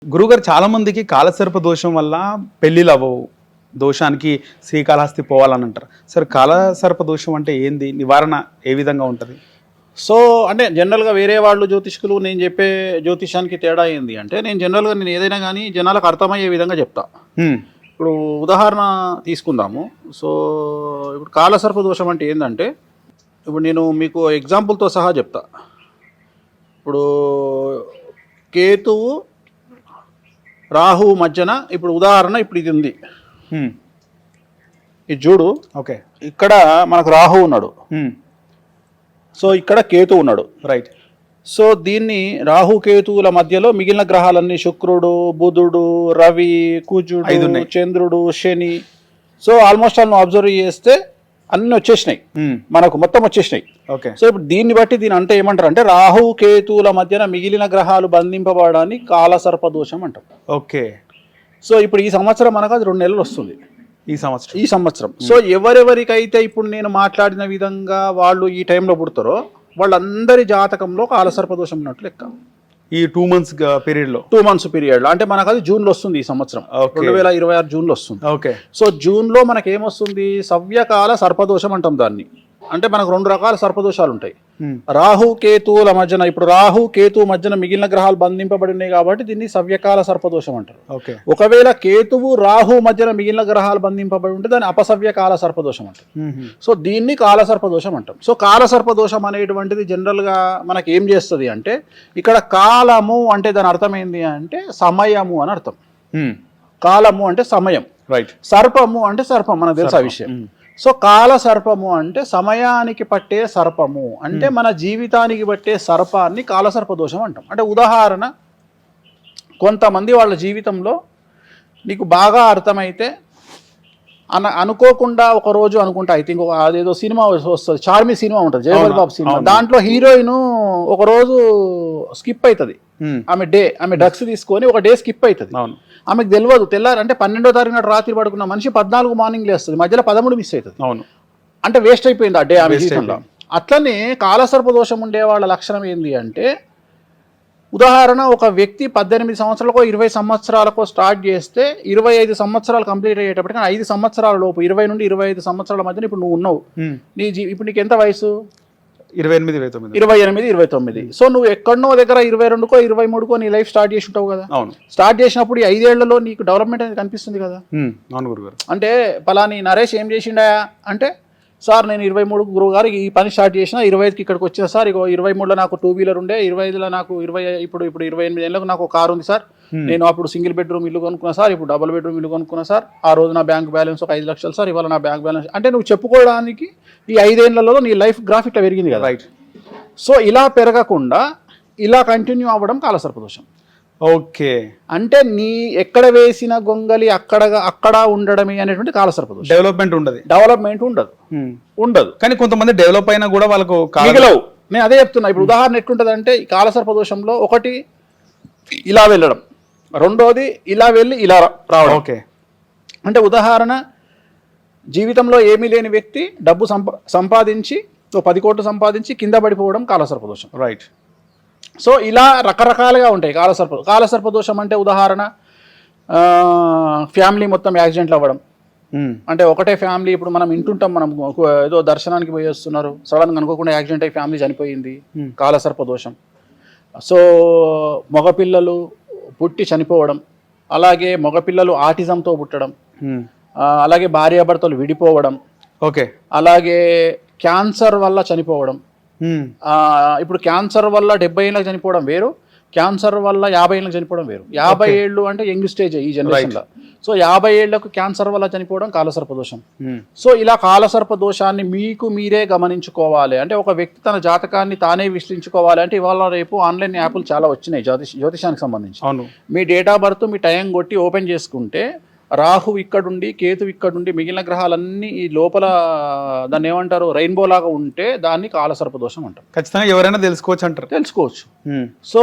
గురుగారు చాలా మందికి కాలసర్ప దోషం వల్ల పెళ్లిలు అవ్వవు, దోషానికి శ్రీకాళహస్తి పోవాలని అంటారు. సరే, కాలసర్ప దోషం అంటే ఏంది, నివారణ ఏ విధంగా ఉంటుంది? సో అంటే జనరల్గా వేరే వాళ్ళు జ్యోతిష్కులు నేను చెప్పే జ్యోతిషానికి తేడా ఏంది అంటే, నేను ఏదైనా కానీ జనాలకు అర్థమయ్యే విధంగా చెప్తా. ఇప్పుడు ఉదాహరణ తీసుకుందాము. సో ఇప్పుడు కాలసర్ప దోషం అంటే ఏంటంటే, ఇప్పుడు నేను మీకు ఎగ్జాంపుల్తో సహా చెప్తా. ఇప్పుడు కేతువు రాహువు మధ్యన, ఇప్పుడు ఉదాహరణ ఇప్పుడు ఇది ఉంది, ఇది చూడు. ఓకే, ఇక్కడ మనకు రాహు ఉన్నాడు, సో ఇక్కడ కేతు ఉన్నాడు, రైట్. సో దీన్ని రాహు కేతువుల మధ్యలో మిగిలిన గ్రహాలన్నీ శుక్రుడు, బుధుడు, రవి, కుజుడు, చంద్రుడు, శని, సో ఆల్మోస్ట్ ఆల్ నువ్వు అబ్జర్వ్ చేస్తే అన్ని వచ్చేసినాయి, మనకు మొత్తం వచ్చేసినాయి. ఓకే, సో ఇప్పుడు దీన్ని బట్టి దీని అంటే ఏమంటారు అంటే, రాహు కేతువుల మధ్యన మిగిలిన గ్రహాలు బంధింపబడడాన్ని కాలసర్ప దోషం అంటాం. ఓకే, సో ఇప్పుడు ఈ సంవత్సరం మనకు అది 2 నెలలు వస్తుంది, ఈ సంవత్సరం. సో ఎవరెవరికైతే ఇప్పుడు నేను మాట్లాడిన విధంగా వాళ్ళు ఈ టైంలో పుడతారో వాళ్ళందరి జాతకంలో కాలసర్ప దోషం ఉన్నట్లు లెక్క. ఈ 2 months పీరియడ్ లో 2 months పీరియడ్ లో, అంటే మనకు అది జూన్లో వస్తుంది, ఈ సంవత్సరం 2026 జూన్లో వస్తుంది. ఓకే, సో జూన్లో మనకి ఏమొస్తుంది, సవ్యకాల సర్పదోషం అంటాం దాన్ని. అంటే మనకు 2 రకాల సర్పదోషాలు ఉంటాయి. రాహు కేతువుల మధ్యన, ఇప్పుడు రాహు కేతువు మధ్యన మిగిలిన గ్రహాలు బంధింపబడి ఉన్నాయి కాబట్టి దీన్ని సవ్యకాల సర్పదోషం అంటారు. ఓకే, ఒకవేళ కేతువు రాహు మధ్యన మిగిలిన గ్రహాలు బంధింపబడి ఉంటే దాన్ని అపసవ్యకాల సర్పదోషం అంటారు. సో దీన్ని కాలసర్పదోషం అంటాం. సో కాలసర్పదోషం అనేటువంటిది జనరల్ గా మనకి ఏం చేస్తుంది అంటే, ఇక్కడ కాలము అంటే దాని అర్థం ఏంటి అంటే సమయము అని అర్థం. కాలము అంటే సమయం, రైట్. సర్పము అంటే సర్పం, మనకు తెలుసు ఆ విషయం. సో కాల సర్పము అంటే సమయానికి పట్టే సర్పము, అంటే మన జీవితానికి పట్టే సర్పాన్ని కాలసర్ప దోషం అంటాం. అంటే ఉదాహరణ, కొంతమంది వాళ్ళ జీవితంలో నీకు బాగా అర్థమైతే అనుకోకుండా ఒక రోజు అనుకుంటా, ఐ థింక్ అదేదో సినిమా వస్తుంది, చార్మి సినిమా ఉంటుంది, జయవల్ బాబు సినిమా, దాంట్లో హీరోయిన్ ఒక రోజు స్కిప్ అవుతుంది, ఆమె డ్రగ్స్ తీసుకొని ఒక డే స్కిప్ అవుతుంది. ఆమెకు తెలియదు, తెల్లారంటే 12వ తారీఖు నాడు రాత్రి పడుకున్న మనిషి 14 మార్నింగ్ లేస్తుంది, మధ్యలో 13 మిస్ అవుతుంది. అవును, అంటే వేస్ట్ అయిపోయింది ఆ డే ఆమె జీవితంలో. అట్లనే కాలసర్ప దోషం ఉండే వాళ్ళ లక్షణం ఏంటి అంటే, ఉదాహరణ ఒక వ్యక్తి 18 సంవత్సరాలకో 20 సంవత్సరాలకో స్టార్ట్ చేస్తే 25 సంవత్సరాలు కంప్లీట్ అయ్యేటప్పటికి 5 సంవత్సరాల లోపు, 20 నుండి 25 సంవత్సరాల మధ్యన ఇప్పుడు నువ్వు ఉన్నావు. ఇప్పుడు నీకు ఎంత వయసు? 28, 29. సో నువ్వు ఎక్కడనో దగ్గర 22కో 23కో నీ లైఫ్ స్టార్ట్ చేసి ఉంటావు కదా. స్టార్ట్ చేసినప్పుడు ఈ 5 ఏళ్లలో నీకు డెవలప్మెంట్ అనేది కనిపిస్తుంది కదా. అంటే పలాని నరేష్ ఏం చేసిండా అంటే, సార్ నేను 23 గురువు గారు ఈ పని స్టార్ట్ చేసిన, 25కి ఇక్కడికి వచ్చిన సార్, ఇగో 23లో నాకు 2 వీలర్ ఉండే, 25లో నాకు ఇప్పుడు 28 ఏళ్ళకు నాకు ఒక కారు ఉంది సార్, నేను అప్పుడు సింగిల్ బెడ్రూమ్ ఇల్లు కొనుక్కున్నా సార్, ఇప్పుడు డబుల్ బెడ్రూమ్ ఇల్లు కొనుక్కున్నా సార్, ఆ రోజు నా బ్యాంక్ బ్యాలెన్స్ ఒక 5 లక్షలు సార్, ఇవాళ నా బ్యాంక్ బ్యాలెన్స్, అంటే నువ్వు చెప్పుకోవడానికి ఈ 5 ఏళ్లలో నీ లైఫ్ గ్రాఫ్ ఇట్లా పెరిగింది కదా. రైట్. సో ఇలా పెరగకుండా ఇలా కంటిన్యూ అవ్వడం కాలసర్పదోషం. ఓకే, అంటే నీ ఎక్కడ వేసిన గొంగలి అక్కడ ఉండడమే అనేటువంటి కాలసర్పదోషం. డెవలప్మెంట్ ఉండదు. కానీ కొంతమంది డెవలప్ అయినా కూడా వాళ్ళకు మిగలవు. నేను అదే చెప్తున్నా. ఇప్పుడు ఉదాహరణ ఎట్లుంటుంది అంటే, ఈ కాలసర్పదోషంలో ఒకటి ఇలా వెళ్ళడం, రెండోది ఇలా వెళ్ళి ఇలా రావడం. ఓకే, అంటే ఉదాహరణ, జీవితంలో ఏమీ లేని వ్యక్తి డబ్బు సంపాదించి 10 కోట్లు సంపాదించి కింద పడిపోవడం కాలసర్పదోషం. రైట్. సో ఇలా రకరకాలుగా ఉంటాయి కాలసర్పదోషం. అంటే ఉదాహరణ, ఫ్యామిలీ మొత్తం యాక్సిడెంట్లు అవ్వడం. అంటే ఒకటే ఫ్యామిలీ, ఇప్పుడు మనం వింటుంటాం, మనం ఏదో దర్శనానికి పోయి వస్తున్నారు, సడన్గా అనుకోకుండా యాక్సిడెంట్ అయ్యి ఫ్యామిలీ చనిపోయింది, కాలసర్పదోషం. సో మగపిల్లలు పుట్టి చనిపోవడం, అలాగే మగపిల్లలు ఆటిజంతో పుట్టడం, అలాగే భార్యాభర్తలు విడిపోవడం, ఓకే, అలాగే క్యాన్సర్ వల్ల చనిపోవడం. ఇప్పుడు క్యాన్సర్ వల్ల 70 ఏళ్ళకి చనిపోవడం వేరు, క్యాన్సర్ వల్ల 50 ఏళ్ళకి చనిపోవడం వేరు. 50 ఏళ్ళు అంటే యంగ్ స్టేజ్ ఈ జనరేషన్లో. సో 50 ఏళ్లకు క్యాన్సర్ వల్ల చనిపోవడం కాలసర్పదోషం. సో ఇలా కాలసర్పదోషాన్ని మీకు మీరే గమనించుకోవాలి. అంటే ఒక వ్యక్తి తన జాతకాన్ని తానే విశ్లేషించుకోవాలి. అంటే ఇవాళ రేపు ఆన్లైన్ యాప్లు చాలా వచ్చినాయి జ్యోతిషానికి సంబంధించి. మీ డేట్ ఆఫ్ బర్త్, మీ టైం కొట్టి ఓపెన్ చేసుకుంటే రాహు ఇక్కడుండి, కేతు ఇక్కడుండి, మిగిలిన గ్రహాలన్నీ ఈ లోపల దాన్ని ఏమంటారు, రెయిన్బో లాగా ఉంటే దాన్ని కాలసర్పదోషం అంటారు. ఖచ్చితంగా ఎవరైనా తెలుసుకోవచ్చు. సో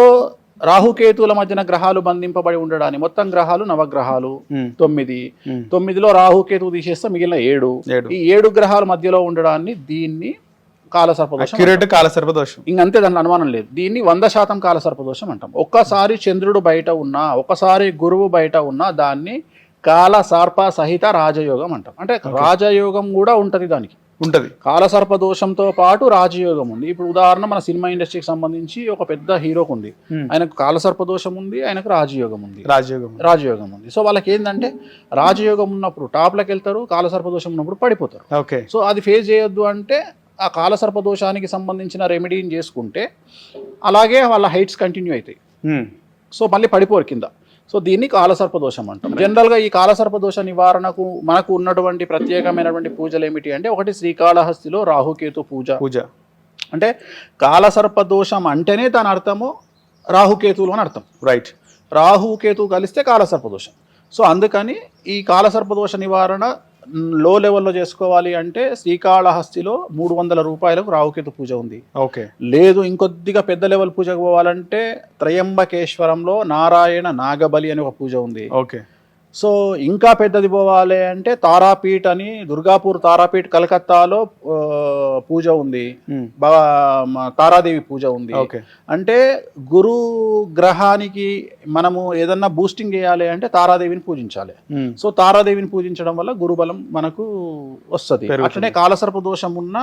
రాహుకేతువుల మధ్యన గ్రహాలు బంధింపబడి ఉండడాన్ని, మొత్తం గ్రహాలు నవగ్రహాలు 9లో రాహుకేతువు తీసేస్తే మిగిలిన 7. ఈ 7 గ్రహాల మధ్యలో ఉండడాన్ని దీన్ని కాలసర్పదోషం. అక్యురేట్ కాలసర్పదోషం. ఇంకంతే, దాంట్లో అనుమానం లేదు. దీన్ని 100% కాలసర్పదోషం అంటాం. ఒక్కసారి చంద్రుడు బయట ఉన్నా, ఒకసారి గురువు బయట ఉన్నా దాన్ని కాలసర్ప సహిత రాజయోగం అంటాం. అంటే రాజయోగం కూడా ఉంటుంది దానికి, ఉంటది. కాలసర్పదోషంతో పాటు రాజయోగం ఉంది. ఇప్పుడు ఉదాహరణ మన సినిమా ఇండస్ట్రీకి సంబంధించి ఒక పెద్ద హీరోకు ఉంది, ఆయనకు కాలసర్పదోషం ఉంది, ఆయనకు రాజయోగం ఉంది. రాజయోగం ఉంది. సో వాళ్ళకి ఏంటంటే రాజయోగం ఉన్నప్పుడు టాప్లోకి వెళ్తారు, కాలసర్పదోషం ఉన్నప్పుడు పడిపోతారు. ఓకే. సో అది ఫేస్ చేయొద్దు అంటే ఆ కాలసర్పదోషానికి సంబంధించిన రెమెడీని చేసుకుంటే అలాగే వాళ్ళ హైట్స్ కంటిన్యూ అవుతాయి. సో మళ్ళీ పడిపోరు కింద. సో దీన్ని కాలసర్పదోషం అంటాం. జనరల్గా ఈ కాలసర్పదోష నివారణకు మనకు ఉన్నటువంటి ప్రత్యేకమైనటువంటి పూజలు ఏమిటి అంటే, ఒకటి శ్రీకాళహస్తిలో రాహుకేతు పూజ. అంటే కాలసర్పదోషం అంటేనే దాని అర్థము రాహుకేతువులు అని అర్థం. రైట్. రాహుకేతు కలిస్తే కాలసర్పదోషం. సో అందుకని ఈ కాలసర్పదోష నివారణ లో లెవెల్లో చేసుకోవాలి అంటే శ్రీకాళహస్తిలో 300 రూపాయలకు రాహుకేతు పూజ ఉంది. ఓకే. లేదు ఇంకొద్దిగా పెద్ద లెవెల్ పూజకు పోవాలంటే త్రయంబకేశ్వరంలో నారాయణ నాగబలి అని ఒక పూజ ఉంది. ఓకే. సో ఇంకా పెద్దది పోవాలి అంటే తారాపీఠ్ అని దుర్గాపూర్ తారాపీఠ్ కలకత్తాలో పూజ ఉంది. తారాదేవి పూజ ఉంది. అంటే గురు గ్రహానికి మనము ఏదన్నా బూస్టింగ్ చేయాలి అంటే తారాదేవిని పూజించాలి. సో తారాదేవిని పూజించడం వల్ల గురుబలం మనకు వస్తుంది. అట్లనే కాలసర్ప దోషం ఉన్న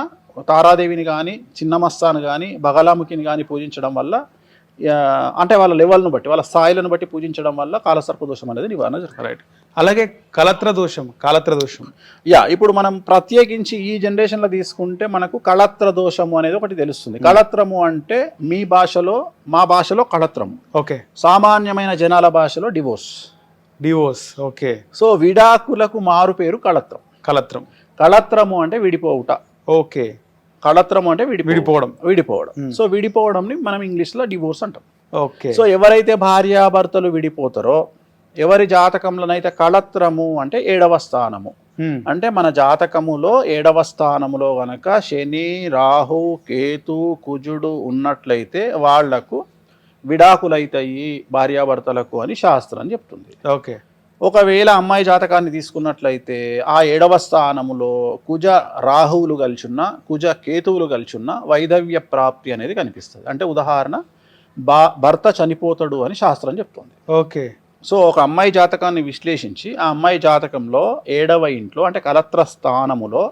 తారాదేవిని కానీ, చిన్నమస్తాను కానీ, బగలాముఖిని కానీ పూజించడం వల్ల, అంటే వాళ్ళ లెవెల్ను బట్టి, వాళ్ళ స్థాయిలను బట్టి పూజించడం వల్ల కాలసర్పదోషం అనేది నివారణ జరుగుతుంది. రైట్. అలాగే కళత్రదోషం. ఇప్పుడు మనం ప్రత్యేకించి ఈ జనరేషన్లో తీసుకుంటే మనకు కళత్రదోషము అనేది ఒకటి తెలుస్తుంది. కళత్రము అంటే మీ భాషలో, మా భాషలో కళత్రము. ఓకే. సామాన్యమైన జనాల భాషలో డివోర్స్. ఓకే. సో విడాకులకు మారు పేరు కళత్రము అంటే విడిపోవుట. ఓకే. కళత్రం అంటే విడిపోవడం. సో విడిపోవడంని మనం ఇంగ్లీష్లో డివోర్స్ అంటాం. ఓకే. సో ఎవరైతే భార్యాభర్తలు విడిపోతారో, ఎవరి జాతకంలోనైతే కళత్రము అంటే 7వ స్థానము, అంటే మన జాతకములో 7వ స్థానములో గనక శని, రాహు, కేతు, కుజుడు ఉన్నట్లయితే వాళ్లకు విడాకులైతాయి భార్యాభర్తలకు అని శాస్త్రం చెప్తుంది. ఓకే. ఒకవేళ అమ్మాయి జాతకాన్ని తీసుకున్నట్లయితే ఆ 7వ స్థానములో కుజ రాహువులు కలిచున్న, కుజ కేతువులు కలిచున్న వైధవ్య ప్రాప్తి అనేది కనిపిస్తుంది. అంటే ఉదాహరణ భర్త చనిపోతాడు అని శాస్త్రం చెప్తుంది. ఓకే. సో ఒక అమ్మాయి జాతకాన్ని విశ్లేషించి ఆ అమ్మాయి జాతకంలో 7వ ఇంట్లో అంటే కలత్ర స్థానములో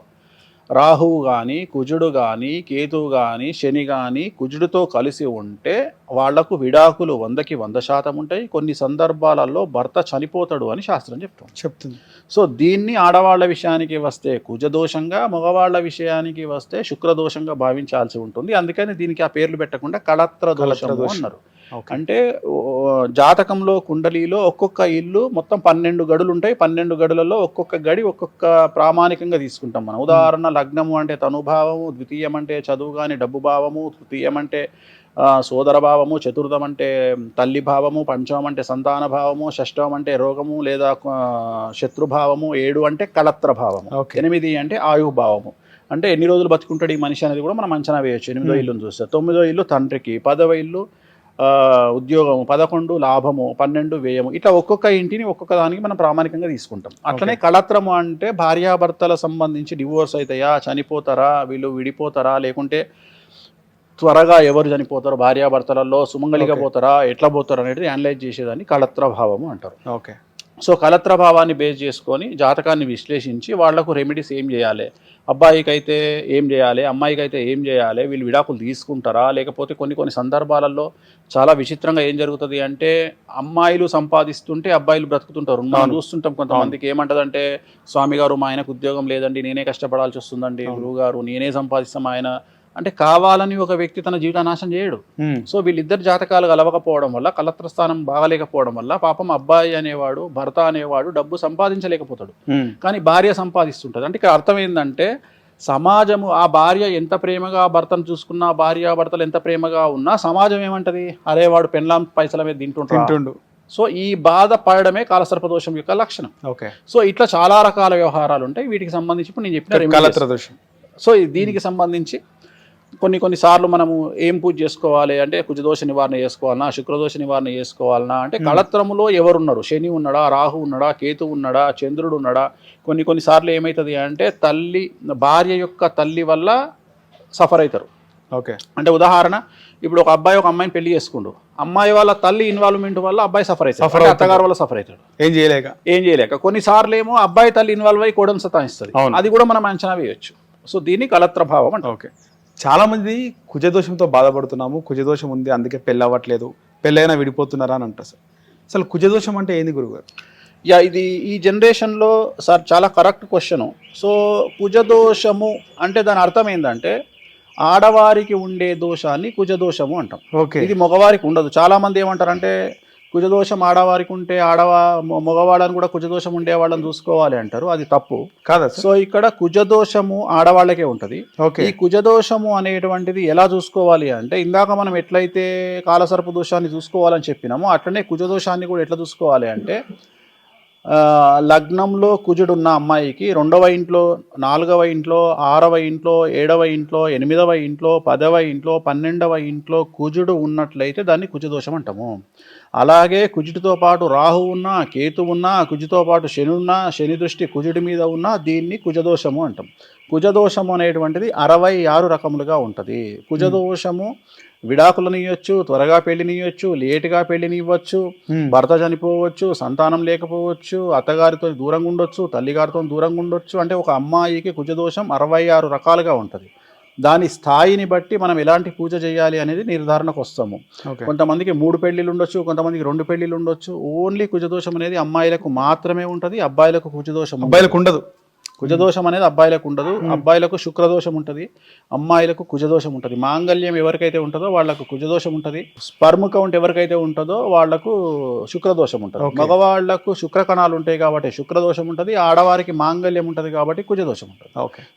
రాహువు కానీ, కుజుడు కానీ, కేతువు కానీ, శని కానీ కుజుడితో కలిసి ఉంటే వాళ్లకు విడాకులు 100కి 100% ఉంటాయి. కొన్ని సందర్భాలలో భర్త చనిపోతాడు అని శాస్త్రం చెప్తుంది. సో దీన్ని ఆడవాళ్ల విషయానికి వస్తే కుజదోషంగా, మగవాళ్ల విషయానికి వస్తే శుక్రదోషంగా భావించాల్సి ఉంటుంది. అందుకని దీనికి ఆ పేర్లు పెట్టకుండా కళత్ర దోషము అన్నారు. అంటే జాతకంలో కుండలీలో ఒక్కొక్క ఇల్లు మొత్తం 12 గడులు ఉంటాయి. 12 గడులలో ఒక్కొక్క గడి ఒక్కొక్క ప్రామాణికంగా తీసుకుంటాం మనం. ఉదాహరణ లగ్నము అంటే తనుభావము, ద్వితీయం అంటే చదువు కానీ డబ్బు భావము, తృతీయం అంటే సోదర భావము, చతుర్థం అంటే తల్లి భావము, పంచమం అంటే సంతాన భావము, షష్టం అంటే రోగము లేదా శత్రుభావము, 7 అంటే కళత్ర భావము, 8 అంటే ఆయు భావము. అంటే ఎన్ని రోజులు బతుకుంటాడు ఈ మనిషి అనేది కూడా మనం అంచనా వేయచ్చు 8వ ఇల్లును చూస్తే. 9వ ఇల్లు తండ్రికి, 10వ ఇల్లు ఉద్యోగము, 11 లాభము, 12 వ్యయము. ఇట్లా ఒక్కొక్క ఇంటిని ఒక్కొక్క దానికి మనం ప్రామాణికంగా తీసుకుంటాం. అట్లనే కళత్రము అంటే భార్యాభర్తల సంబంధించి డివోర్స్ అవుతాయా, చనిపోతారా, వీళ్ళు విడిపోతారా, లేకుంటే త్వరగా ఎవరు చనిపోతారు భార్యాభర్తలలో, సుమంగళిగా పోతారా, ఎట్లా పోతారు అనేది అనలైజ్ చేసేదాన్ని కళత్ర భావము అంటారు. ఓకే. సో కళత్ర భావాన్ని బేస్ చేసుకొని జాతకాన్ని విశ్లేషించి వాళ్లకు రెమెడీస్ ఏం చేయాలి, అబ్బాయికి అయితే ఏం చేయాలి, అమ్మాయికి అయితే ఏం చేయాలి, వీళ్ళు విడాకులు తీసుకుంటారా, లేకపోతే కొన్ని సందర్భాలలో చాలా విచిత్రంగా ఏం జరుగుతుంది అంటే అమ్మాయిలు సంపాదిస్తుంటే అబ్బాయిలు బ్రతుకుతుంటారు. మనం చూస్తుంటాం కొంతమందికి ఏమంటదంటే, స్వామి గారు మా ఆయనకు ఉద్యోగం లేదండి, నేనే కష్టపడాల్సి వస్తుందండి, గురువు గారు నేనే సంపాదిస్తాం ఆయన అంటే కావాలని ఒక వ్యక్తి తన జీవిత నాశనం చేయడు. సో వీళ్ళిద్దరు జాతకాలు కలవకపోవడం వల్ల, కలత్రస్థానం బాగలేకపోవడం వల్ల పాపం అబ్బాయి అనేవాడు, భర్త అనేవాడు డబ్బు సంపాదించలేకపోతాడు, కానీ భార్య సంపాదిస్తుంటుంది. అంటే ఇక్కడ అర్థం ఏంటంటే సమాజము ఆ భార్య ఎంత ప్రేమగా భర్తను చూసుకున్నా, భార్యాభర్తలు ఎంత ప్రేమగా ఉన్నా సమాజం ఏమంటది, అరే వాడు పెళ్ళాం పైసల మీద తింటుంటాడు. సో ఈ బాధ పడడమే కాలసర్పదోషం యొక్క లక్షణం. ఓకే. సో ఇట్లా చాలా రకాల వ్యవహారాలు ఉంటాయి. వీటికి సంబంధించి ఇప్పుడు నేను చెప్పిన సో దీనికి సంబంధించి కొన్ని సార్లు మనము ఏం పూజ చేసుకోవాలి అంటే కుజదోష నివారణ చేసుకోవాలన్నా, శుక్రదోష నివారణ చేసుకోవాలన్నా అంటే కళత్రములో ఎవరున్నారు, శని ఉన్నాడా, రాహు ఉన్నాడా, కేతు ఉన్నాడా, చంద్రుడు ఉన్నాడా. కొన్ని సార్లు ఏమవుతుంది అంటే భార్య యొక్క తల్లి వల్ల సఫర్ అవుతారు. ఓకే. అంటే ఉదాహరణ, ఇప్పుడు ఒక అబ్బాయి ఒక అమ్మాయిని పెళ్లి చేసుకుండు, అమ్మాయి వాళ్ళ తల్లి ఇన్వాల్వ్మెంట్ వల్ల అబ్బాయి సఫర్ అవుతాడు, అత్తగారు వల్ల సఫర్ అవుతాడు, ఏం చేయలేక. కొన్నిసార్లు ఏమో అబ్బాయి తల్లి ఇన్వాల్వ్ అయ్యి కోడలు సతాయిస్తుంది, అది కూడా మనం అంచనా వేయొచ్చు. సో దీన్ని కలత్రభావం అంటే. ఓకే. చాలా మంది కుజదోషంతో బాధపడుతున్నాము, కుజదోషం ఉంది అందుకే పెళ్ళి అవ్వట్లేదు, పెళ్ళైనా విడిపోతున్నారా అని అంటారు సార్. అసలు కుజదోషం అంటే ఏంది గురుగారు? ఇది ఈ జనరేషన్లో సార్ చాలా కరెక్ట్ క్వశ్చన్. సో కుజదోషము అంటే దాని అర్థం ఏంటంటే ఆడవారికి ఉండే దోషాన్ని కుజదోషము అంటాం. ఓకే. ఇది మగవారికి ఉండదు. చాలా మంది ఏమంటారంటే కుజదోషం ఆడవారికి ఉంటే మగవాళ్ళని కూడా కుజదోషం ఉండే వాళ్ళని చూసుకోవాలి అంటారు. అది తప్పు కాదా? సో ఇక్కడ కుజదోషము ఆడవాళ్ళకే ఉంటుంది. ఈ కుజదోషము అనేటువంటిది ఎలా చూసుకోవాలి అంటే, ఇందాక మనం ఎట్లయితే కాలసర్ప దోషాన్ని చూసుకోవాలని చెప్పినామో అట్లనే కుజదోషాన్ని కూడా ఎట్లా చూసుకోవాలి అంటే, లగ్నంలో కుజుడున్న అమ్మాయికి 2వ ఇంట్లో, 4వ ఇంట్లో, 6వ ఇంట్లో, 7వ ఇంట్లో, 8వ ఇంట్లో, 10వ ఇంట్లో, 12వ ఇంట్లో కుజుడు ఉన్నట్లయితే దాన్ని కుజదోషం అంటాము. అలాగే కుజుడితో పాటు రాహు ఉన్నా, కేతు ఉన్నా, కుజుతో పాటు శని ఉన్నా, శని దృష్టి కుజుడి మీద ఉన్నా దీన్ని కుజదోషము అంటాం. కుజదోషము అనేటువంటిది 66 రకములుగా ఉంటుంది. కుజదోషము విడాకులనియొచ్చు, త్వరగా పెళ్లినియొచ్చు, లేటుగా పెళ్లినివ్వచ్చు, భర్త చనిపోవచ్చు, సంతానం లేకపోవచ్చు, అత్తగారితో దూరంగా ఉండొచ్చు, తల్లిగారితో దూరంగా ఉండొచ్చు. అంటే ఒక అమ్మాయికి కుజదోషం 66 రకాలుగా ఉంటుంది. దాని స్థాయిని బట్టి మనం ఎలాంటి పూజ చేయాలి అనేది నిర్ధారణకు వస్తాము. కొంతమందికి 3 పెళ్లిళ్ళు ఉండొచ్చు, కొంతమందికి 2 పెళ్లిళ్ళు ఉండొచ్చు. ఓన్లీ కుజదోషం అనేది అమ్మాయిలకు మాత్రమే ఉంటుంది, అబ్బాయిలకు కుజదోషం అబ్బాయిలకు ఉండదు. కుజదోషం అనేది అబ్బాయిలకు ఉండదు. అబ్బాయిలకు శుక్రదోషం ఉంటుంది, అమ్మాయిలకు కుజదోషం ఉంటుంది. మాంగళ్యం ఎవరికైతే ఉంటుందో వాళ్లకు కుజదోషం ఉంటుంది. స్పర్మ్ కౌంట్ ఎవరికైతే ఉంటుందో వాళ్లకు శుక్రదోషం ఉంటుంది. మగవాళ్లకు శుక్రకణాలు ఉంటాయి కాబట్టి శుక్రదోషం ఉంటుంది, ఆడవారికి మాంగళ్యం ఉంటుంది కాబట్టి కుజదోషం ఉంటుంది.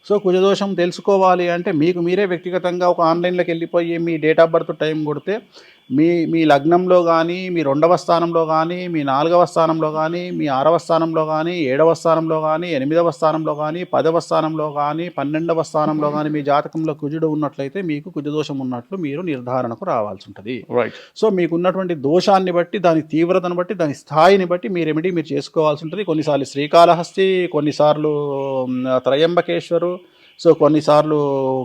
సో కుజదోషం తెలుసుకోవాలి అంటే మీకు మీరే వ్యక్తిగతంగా ఒక ఆన్లైన్లోకి వెళ్ళిపోయి మీ డేట్ ఆఫ్ బర్త్ టైం కొడితే మీ లగ్నంలో కానీ, మీ 2వ స్థానంలో కానీ, మీ 4వ స్థానంలో కానీ, మీ 6వ స్థానంలో కానీ, 7వ స్థానంలో కానీ, 8వ స్థానంలో కానీ, 10వ స్థానంలో కానీ, 12వ స్థానంలో కానీ మీ జాతకంలో కుజుడు ఉన్నట్లయితే మీకు కుజదోషం ఉన్నట్లు మీరు నిర్ధారణకు రావాల్సి ఉంటుంది. సో మీకున్నటువంటి దోషాన్ని బట్టి, దాని తీవ్రతను బట్టి, దాని స్థాయిని బట్టి మీ రెమెడీ మీరు చేసుకోవాల్సి ఉంటుంది. కొన్నిసార్లు శ్రీకాళహస్తి, కొన్నిసార్లు త్రయంబకేశ్వరు, సో కొన్నిసార్లు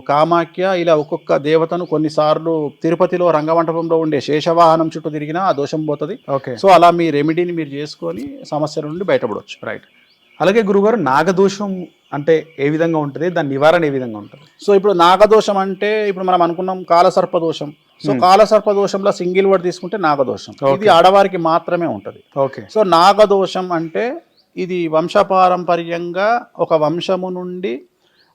కామాఖ్య, ఇలా ఒక్కొక్క దేవతను, కొన్నిసార్లు తిరుపతిలో రంగమంటపంలో ఉండే శేషవాహనం చుట్టూ తిరిగినా ఆ దోషం పోతుంది. సో అలా మీ రెమెడీని మీరు చేసుకొని సమస్యల నుండి బయటపడవచ్చు. రైట్. అలాగే గురుగారు, నాగదోషం అంటే ఏ విధంగా ఉంటుంది, దాని నివారణ ఏ విధంగా ఉంటుంది? సో ఇప్పుడు నాగదోషం అంటే ఇప్పుడు మనం అనుకున్నాం కాలసర్ప దోషం. సో కాలసర్ప దోషంలో సింగిల్ వర్డ్ తీసుకుంటే నాగదోషం. ఇది ఆడవారికి మాత్రమే ఉంటుంది. సో నాగదోషం అంటే ఇది వంశపారంపర్యంగా ఒక వంశము నుండి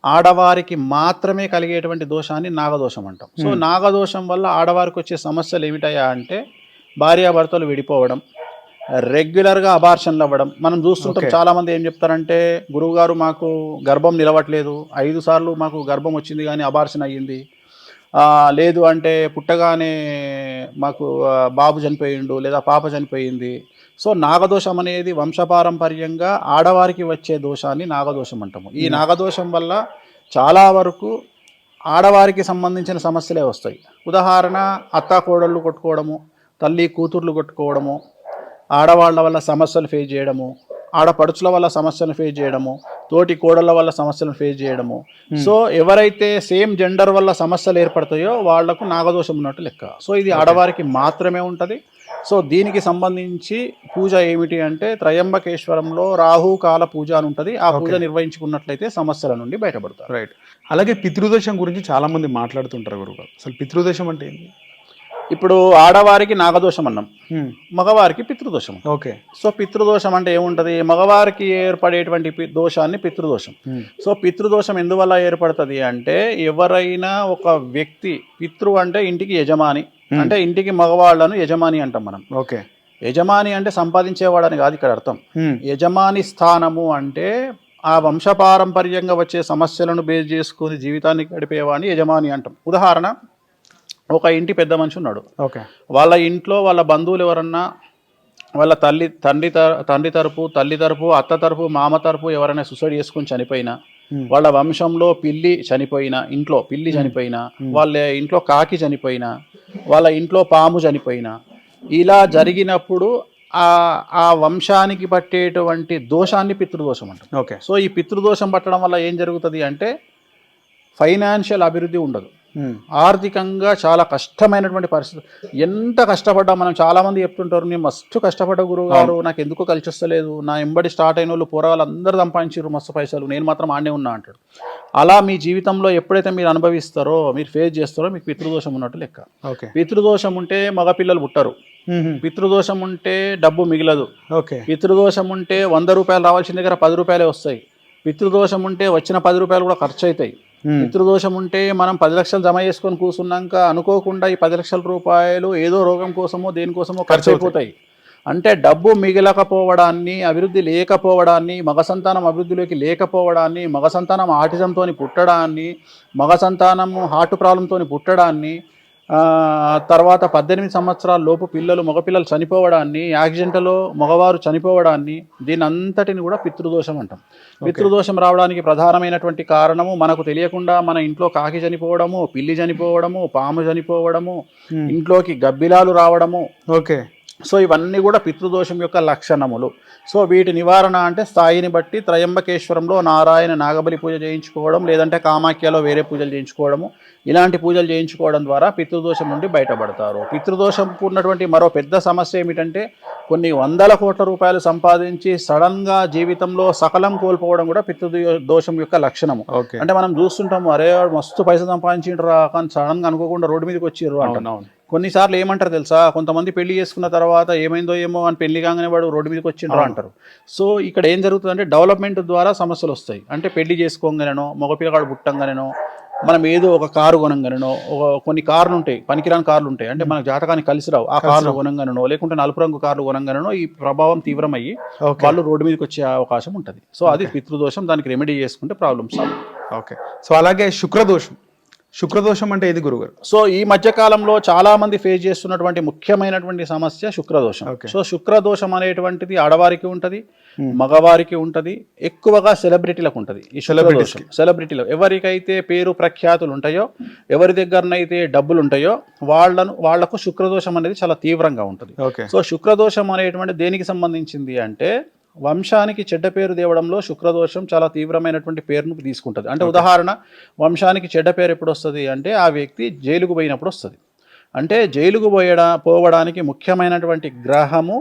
ఆడవారికి మాత్రమే కలిగేటువంటి దోషాన్ని నాగదోషం అంటాం. సో నాగదోషం వల్ల ఆడవారికి వచ్చే సమస్యలు ఏమిటయా అంటే, భార్యాభర్తలు విడిపోవడం, రెగ్యులర్గా అబార్షన్లు అవ్వడం. మనం చూస్తుంటాం చాలామంది ఏం చెప్తారంటే, గురువుగారు మాకు గర్భం నిలవట్లేదు, 5 సార్లు మాకు గర్భం వచ్చింది కానీ అబార్షన్ అయ్యింది, లేదు అంటే పుట్టగానే మాకు బాబు చనిపోయిండు లేదా పాప చనిపోయింది. సో నాగదోషం అనేది వంశపారంపర్యంగా ఆడవారికి వచ్చే దోషాన్ని నాగదోషం అంటాము. ఈ నాగదోషం వల్ల చాలా వరకు ఆడవారికి సంబంధించిన సమస్యలే వస్తాయి. ఉదాహరణ, అత్త కోడళ్ళు కొట్టుకోవడము, తల్లి కూతుర్లు కొట్టుకోవడము, ఆడవాళ్ల వల్ల సమస్యలు ఫేస్ చేయడము, ఆడపడుచుల వల్ల సమస్యలను ఫేస్ చేయడము, తోటి కోడళ్ళ వల్ల సమస్యలను ఫేస్ చేయడము. సో ఎవరైతే సేమ్ జెండర్ వల్ల సమస్యలు ఏర్పడతాయో వాళ్లకు నాగదోషం ఉన్నట్టు లెక్క. సో ఇది ఆడవారికి మాత్రమే ఉంటుంది. సో దీనికి సంబంధించి పూజ ఏమిటి అంటే, త్రయంబకేశ్వరంలో రాహుకాల పూజ అని ఉంటుంది. ఆ పూజ నిర్వహించుకున్నట్లయితే సమస్యల నుండి బయటపడతారు. రైట్. అలాగే పితృదోషం గురించి చాలా మంది మాట్లాడుతుంటారు గురుగారు. అసలు పితృదోషం అంటే ఏంటి? ఇప్పుడు ఆడవారికి నాగదోషం అన్నాం, మగవారికి పితృదోషం. ఓకే. సో పితృదోషం అంటే ఏముంటుంది, మగవారికి ఏర్పడేటువంటి దోషాన్ని పితృదోషం. సో పితృదోషం ఎందువల్ల ఏర్పడుతుంది అంటే, ఎవరైనా ఒక వ్యక్తి, పితృ అంటే ఇంటికి యజమాని, అంటే ఇంటికి మగవాళ్లను యజమాని అంటాం మనం. ఓకే. యజమాని అంటే సంపాదించేవాడని కాదు ఇక్కడ అర్థం. యజమాని స్థానము అంటే ఆ వంశపారంపర్యంగా వచ్చే సమస్యలను బేస్ చేసుకుని జీవితాన్ని గడిపేవాడిని యజమాని అంటాం. ఉదాహరణ, ఒక ఇంటి పెద్ద మనిషి ఉన్నాడు. వాళ్ళ ఇంట్లో వాళ్ళ బంధువులు ఎవరన్నా, వాళ్ళ తండ్రి తరపు, తల్లి తరపు, అత్త తరపు, మామ తరపు ఎవరైనా సూసైడ్ చేసుకుని చనిపోయినా, వాళ్ళ వంశంలో పిల్లి చనిపోయినా, ఇంట్లో పిల్లి చనిపోయినా, వాళ్ళ ఇంట్లో కాకి చనిపోయినా, వాళ్ళ ఇంట్లో పాము చనిపోయినా, ఇలా జరిగినప్పుడు ఆ వంశానికి పట్టేటువంటి దోషాన్ని పితృదోషం అంటాం. ఓకే. సో ఈ పితృదోషం పట్టడం వల్ల ఏం జరుగుతుంది అంటే, ఫైనాన్షియల్ అభివృద్ధి ఉండదు, ఆర్థికంగా చాలా కష్టమైనటువంటి పరిస్థితి. ఎంత కష్టపడ్డా, మనం చాలామంది చెప్తుంటారు, నేను మస్తు కష్టపడ్డ గురువు గారు, నాకు ఎందుకో కలిసి వస్తలేదు, నా ఎంబడి స్టార్ట్ అయిన వాళ్ళు పోరాలు అందరూ సంపాదించారు మస్తు పైసలు, నేను మాత్రం ఆడే ఉన్నా అంటాడు. అలా మీ జీవితంలో ఎప్పుడైతే మీరు అనుభవిస్తారో, మీరు ఫేస్ చేస్తారో, మీకు పితృదోషం ఉన్నట్టు లెక్క. పితృదోషం ఉంటే మగపిల్లలు పుట్టరు, పితృదోషం ఉంటే డబ్బు మిగలదు, పితృదోషం ఉంటే 100 రూపాయలు రావాల్సిన దగ్గర 10 రూపాయలే వస్తాయి, పితృదోషం ఉంటే వచ్చిన 10 రూపాయలు కూడా ఖర్చు అవుతాయి, పితృదోషం ఉంటే మనం 10 లక్షలు జమ చేసుకొని కూర్చున్నాక అనుకోకుండా ఈ 10 లక్షల రూపాయలు ఏదో రోగం కోసమో దేనికోసమో ఖర్చు అయిపోతాయి. అంటే డబ్బు మిగిలకపోవడాన్ని, అభివృద్ధి లేకపోవడాన్ని, మగ సంతానం అభివృద్ధిలోకి లేకపోవడాన్ని, మగ సంతానం ఆటిజంతో పుట్టడాన్ని, మగ సంతానం హార్ట్ ప్రాబ్లంతో పుట్టడాన్ని, తర్వాత 18 సంవత్సరాల లోపు పిల్లలు, మగపిల్లలు చనిపోవడాన్ని, యాక్సిడెంట్లో మగవారు చనిపోవడాన్ని, దీని అంతటిని కూడా పితృదోషం అంటాం. పితృదోషం రావడానికి ప్రధానమైనటువంటి కారణము మనకు తెలియకుండా మన ఇంట్లో కాకి చనిపోవడము, పిల్లి చనిపోవడము, పాము చనిపోవడము, ఇంట్లోకి గబ్బిలాలు రావడము. సో ఇవన్నీ కూడా పితృదోషం యొక్క లక్షణములు. సో వీటి నివారణ అంటే స్థాయిని బట్టి త్రయంబకేశ్వరంలో నారాయణ నాగబలి పూజ చేయించుకోవడం, లేదంటే కామాఖ్యలో వేరే పూజలు చేయించుకోవడము, ఇలాంటి పూజలు చేయించుకోవడం ద్వారా పితృదోషం నుండి బయటపడతారు. పితృదోషంకు ఉన్నటువంటి మరో పెద్ద సమస్య ఏమిటంటే కొన్ని 100 కోట్ల రూపాయలు సంపాదించి సడన్గా జీవితంలో సకలం కోల్పోవడం కూడా పితృదోషం యొక్క లక్షణము. అంటే మనం చూస్తుంటాము, అరే మస్తు పైసలు సంపాదించిండ్రా, కానీ సడన్గా అనుకోకుండా రోడ్డు మీదకి వచ్చిర్రు అంటున్నాం. కొన్నిసార్లు ఏమంటారు తెలుసా, కొంతమంది పెళ్లి చేసుకున్న తర్వాత ఏమైందో ఏమో అని పెళ్లి కాగానే వాడు రోడ్డు మీదకి వచ్చిండ్రు అంటారు. సో ఇక్కడ ఏం జరుగుతుందంటే డెవలప్మెంట్ ద్వారా సమస్యలు వస్తాయి. అంటే పెళ్లి చేసుకోగానేనో, మగపిల్లగాడు పుట్టంగానేనో, మనం ఏదో ఒక కారు కొనంగానేనో, కొన్ని కార్లు ఉంటాయి, పనికిరాని కార్లు ఉంటాయి, అంటే మనకు జాతకానికి కలిసి రావు, ఆ కార్లు కొనంగానేనో, లేకుంటే నలుపు రంగు కార్లు కొనంగానేనో ఈ ప్రభావం తీవ్రమయ్యి వాళ్ళు రోడ్డు మీదకి వచ్చే అవకాశం ఉంటుంది. సో అది పితృదోషం, దానికి రెమెడీ చేసుకుంటే ప్రాబ్లమ్ సాల్వ్. సో అలాగే శుక్రదోషం అంటే ఏది గురుగారు? సో ఈ మధ్య కాలంలో చాలా మంది ఫేస్ చేస్తున్నటువంటి ముఖ్యమైనటువంటి సమస్య శుక్రదోషం. సో శుక్రదోషం అనేటువంటిది ఆడవారికి ఉంటుంది, మగవారికి ఉంటుంది, ఎక్కువగా సెలబ్రిటీలకు ఉంటుంది. ఈ శుక్రదోషం సెలబ్రిటీలు ఎవరికైతే పేరు ప్రఖ్యాతులు ఉంటాయో, ఎవరి దగ్గరనైతే డబ్బులు ఉంటాయో వాళ్లకు శుక్రదోషం అనేది చాలా తీవ్రంగా ఉంటుంది. సో శుక్రదోషం అనేటువంటి దేనికి సంబంధించింది అంటే వంశానికి చెడ్డ పేరు తేవడంలో శుక్రదోషం చాలా తీవ్రమైనటువంటి పేరును తీసుకుంటుంది. అంటే ఉదాహరణ, వంశానికి చెడ్డ పేరు ఎప్పుడు వస్తుంది అంటే ఆ వ్యక్తి జైలుకు పోయినప్పుడు వస్తుంది. అంటే జైలుకు పోవడానికి ముఖ్యమైనటువంటి గ్రహము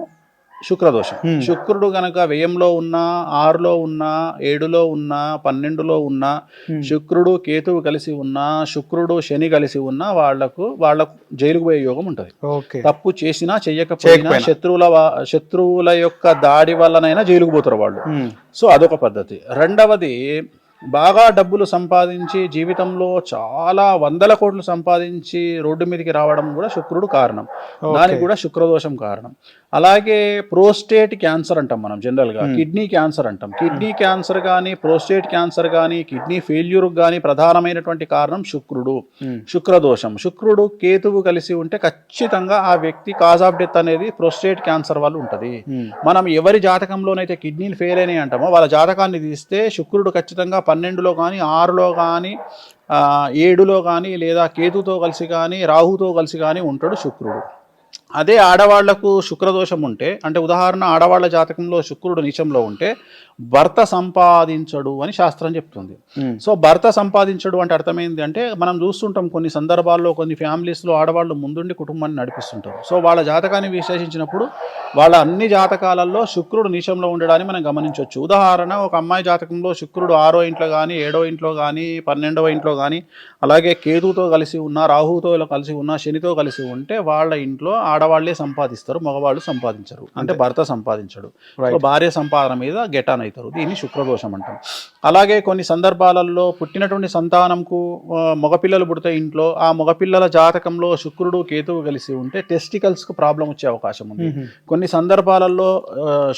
శుక్రదోషం. శుక్రుడు గనక వ్యయంలో ఉన్నా, 6లో ఉన్నా, 7లో ఉన్నా, 12లో ఉన్నా, శుక్రుడు కేతువు కలిసి ఉన్నా, శుక్రుడు శని కలిసి ఉన్నా వాళ్లకు జైలుకు పోయే యోగం ఉంటుంది. తప్పు చేసినా చెయ్యకపోయినా శత్రువుల యొక్క దాడి వల్లనైనా జైలుకు పోతారు వాళ్ళు. సో అదొక పద్ధతి. రెండవది, బాగా డబ్బులు సంపాదించి జీవితంలో చాలా 100 కోట్లు సంపాదించి రోడ్డు మీదకి రావడం కూడా శుక్రుడు కారణం, దానికి కూడా శుక్రదోషం కారణం. అలాగే ప్రోస్టేట్ క్యాన్సర్ అంటాం మనం జనరల్గా, కిడ్నీ క్యాన్సర్ అంటాం. కిడ్నీ క్యాన్సర్ కానీ, ప్రోస్టేట్ క్యాన్సర్ కానీ, కిడ్నీ ఫెయిల్యూర్ కానీ ప్రధానమైనటువంటి కారణం శుక్రదోషం. శుక్రుడు కేతువు కలిసి ఉంటే ఖచ్చితంగా ఆ వ్యక్తి కాజ్ ఆఫ్ డెత్ అనేది ప్రోస్టేట్ క్యాన్సర్ వల్ల ఉంటుంది. మనం ఎవరి జాతకంలోనైతే కిడ్నీలు ఫెయిల్ అయినాయి అంటామో వాళ్ళ జాతకాన్ని తీస్తే శుక్రుడు ఖచ్చితంగా 12లో కానీ, 6లో కానీ, 7లో కానీ, లేదా కేతుతో కలిసి కానీ, రాహుతో కలిసి కానీ ఉంటాడు శుక్రుడు. అదే ఆడవాళ్లకు శుక్రదోషం ఉంటే, అంటే ఉదాహరణ ఆడవాళ్ల జాతకంలో శుక్రుడు నీచంలో ఉంటే భర్త సంపాదించడు అని శాస్త్రం చెప్తుంది. సో భర్త సంపాదించడు అంటే అర్థమైంది అంటే మనం చూస్తుంటాం కొన్ని సందర్భాల్లో, కొన్ని ఫ్యామిలీస్లో ఆడవాళ్ళు ముందుండి కుటుంబాన్ని నడిపిస్తుంటారు. సో వాళ్ళ జాతకాన్ని విశ్లేషించినప్పుడు వాళ్ళ అన్ని జాతకాలలో శుక్రుడు నీచంలో ఉండడాన్ని మనం గమనించవచ్చు. ఉదాహరణ, ఒక అమ్మాయి జాతకంలో శుక్రుడు 6వ ఇంట్లో కానీ, 7వ ఇంట్లో కానీ, 12వ ఇంట్లో కానీ, అలాగే కేతుతో కలిసి ఉన్న, రాహుతో కలిసి ఉన్న, శనితో కలిసి ఉంటే వాళ్ళ ఇంట్లో ఆడవాళ్లే సంపాదిస్తారు, మగవాళ్ళు సంపాదించరు. అంటే భర్త సంపాదించడు. భార్య సంపాదన మీద గెటాన్ అవుతారు. దీన్ని శుక్రదోషం అంటాం. అలాగే కొన్ని సందర్భాలలో పుట్టినటువంటి సంతానంకు మగపిల్లలు పుడితే ఇంట్లో ఆ మగపిల్లల జాతకంలో శుక్రుడు కేతువు కలిసి ఉంటే టెస్టికల్స్కు ప్రాబ్లం వచ్చే అవకాశం ఉంది. కొన్ని సందర్భాలలో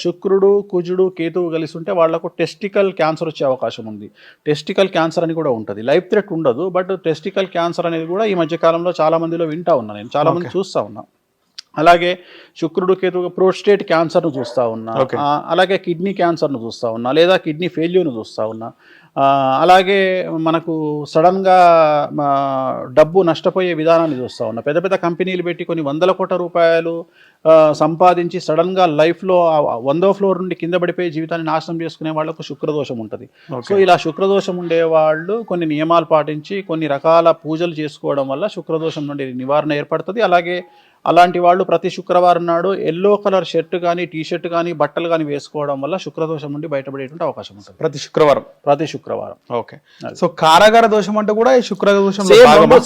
శుక్రుడు కుజుడు కేతువు కలిసి ఉంటే వాళ్లకు టెస్టికల్ క్యాన్సర్ వచ్చే అవకాశం ఉంది. టెస్టికల్ క్యాన్సర్ అని కూడా ఉంటుంది. లైఫ్ థ్రెట్ ఉండదు, బట్ టెస్టికల్ క్యాన్సర్ అనేది కూడా ఈ మధ్యకాలంలో చాలా మందిలో వింటా ఉన్నా, నేను చాలా మంది చూస్తూ ఉన్నా. అలాగే శుక్రుడు కేతు ప్రోస్టేట్ క్యాన్సర్ను చూస్తూ ఉన్నా, అలాగే కిడ్నీ క్యాన్సర్ను చూస్తూ ఉన్నా, లేదా కిడ్నీ ఫెయిల్యూర్ను చూస్తూ ఉన్నా. అలాగే మనకు సడన్గా డబ్బు నష్టపోయే విధానాన్ని చూస్తూ ఉన్నాం. పెద్ద పెద్ద కంపెనీలు పెట్టి కొన్ని 100 కోట్ల రూపాయలు సంపాదించి సడన్గా లైఫ్లో 100వ ఫ్లోర్ నుండి కింద పడిపోయి జీవితాన్ని నాశనం చేసుకునే వాళ్ళకు శుక్రదోషం ఉంటుంది. సో ఇలా శుక్రదోషం ఉండేవాళ్ళు కొన్ని నియమాలు పాటించి కొన్ని రకాల పూజలు చేసుకోవడం వల్ల శుక్రదోషం నుండి నివారణ ఏర్పడుతుంది. అలాగే అలాంటి వాళ్ళు ప్రతి శుక్రవారం నాడు ఎల్లో కలర్ షర్ట్ కానీ టీ షర్ట్ కానీ బట్టలు కానీ వేసుకోవడం వల్ల శుక్రదోషం నుండి బయటపడేటువంటి అవకాశం ఉంటుంది ప్రతి శుక్రవారం. ఓకే. సో కారాగార దోషం అంటే కూడా ఈ శుక్రదోషం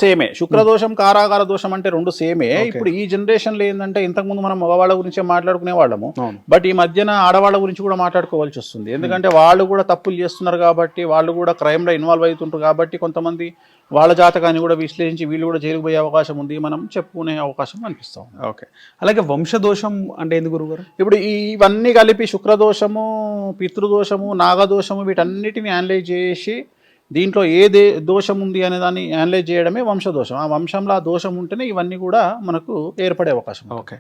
సేమే. శుక్రదోషం కారాగార దోషం అంటే రెండు సేమే. ఇప్పుడు ఈ జనరేషన్ లో ఏంటంటే ఇంతకుముందు మనం మగవాళ్ళ గురించే మాట్లాడుకునే వాళ్ళము, బట్ ఈ మధ్యన ఆడవాళ్ళ గురించి కూడా మాట్లాడుకోవాల్సి వస్తుంది. ఎందుకంటే వాళ్ళు కూడా తప్పులు చేస్తున్నారు కాబట్టి, వాళ్ళు కూడా క్రైమ్ లో ఇన్వాల్వ్ అవుతుంటారు కాబట్టి కొంతమంది వాళ్ళ జాతకాన్ని కూడా విశ్లేషించి వీళ్ళు కూడా జైలుకు పోయే అవకాశం ఉంది, మనం చెప్పుకునే అవకాశం అనిపిస్తాం. ఓకే. అలాగే వంశదోషం అంటే ఎందుకు గురుగారు? ఇప్పుడు ఇవన్నీ కలిపి శుక్రదోషము, పితృదోషము, నాగదోషము వీటన్నిటిని అనలైజ్ చేసి దీంట్లో ఏ దోషం ఉంది అనే దాన్ని అనలైజ్ చేయడమే వంశదోషం. ఆ వంశంలో ఆ దోషం ఉంటేనే ఇవన్నీ కూడా మనకు ఏర్పడే అవకాశం. ఓకే.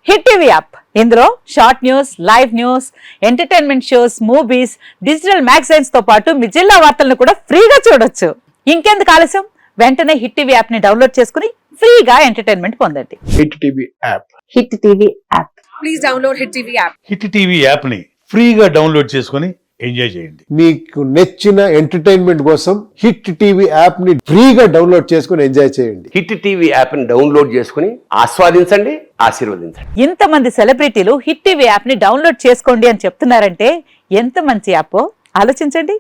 హిట్ టీవీ యాప్, ఇందులో short news, live news, entertainment shows, movies, digital magazines తో పాటు మీ జిల్లా వార్తలను కూడా ఫ్రీగా చూడొచ్చు. ఇంకెందుకు ఆలస్యం, వెంటనే హిట్ టీవీ యాప్ ని డౌన్లోడ్ చేసుకుని ఫ్రీగా ఎంటర్టైన్మెంట్ పొందండి. Hit TV app. Hit TV app. Please download hit TV app. Hit TV app ని ఫ్రీగా డౌన్లోడ్ చేసుకొని ఎంజాయ్ చేయండి. మీకు నచ్చిన ఎంటర్టైన్మెంట్ కోసం హిట్ టీవీ యాప్ ని ఫ్రీగా డౌన్లోడ్ చేసుకొని ఎంజాయ్ చేయండి. హిట్ టీవీ యాప్ ని డౌన్లోడ్ చేసుకుని ఆస్వాదించండి, ఆశీర్వదించండి. ఇంతమంది సెలబ్రిటీలు హిట్ టీవీ యాప్ ని డౌన్లోడ్ చేసుకోండి అని చెప్తున్నారంటే ఎంత మంచి యాప్ ఆలోచించండి.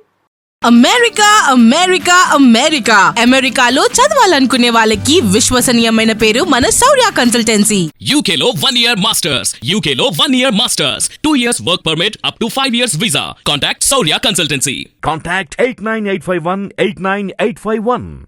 అమెరికా అమెరికా అమెరికా అమెరికాలో చదవాలనుకునే వాళ్ళకి విశ్వసనీయమైన పేరు మన శౌర్య కన్సల్టెన్సీ. UK లో 1 year masters, UK లో 1 year masters, 2 years work permit up to 5 years visa. Contact Saurya Consultancy. Contact 89851 89851.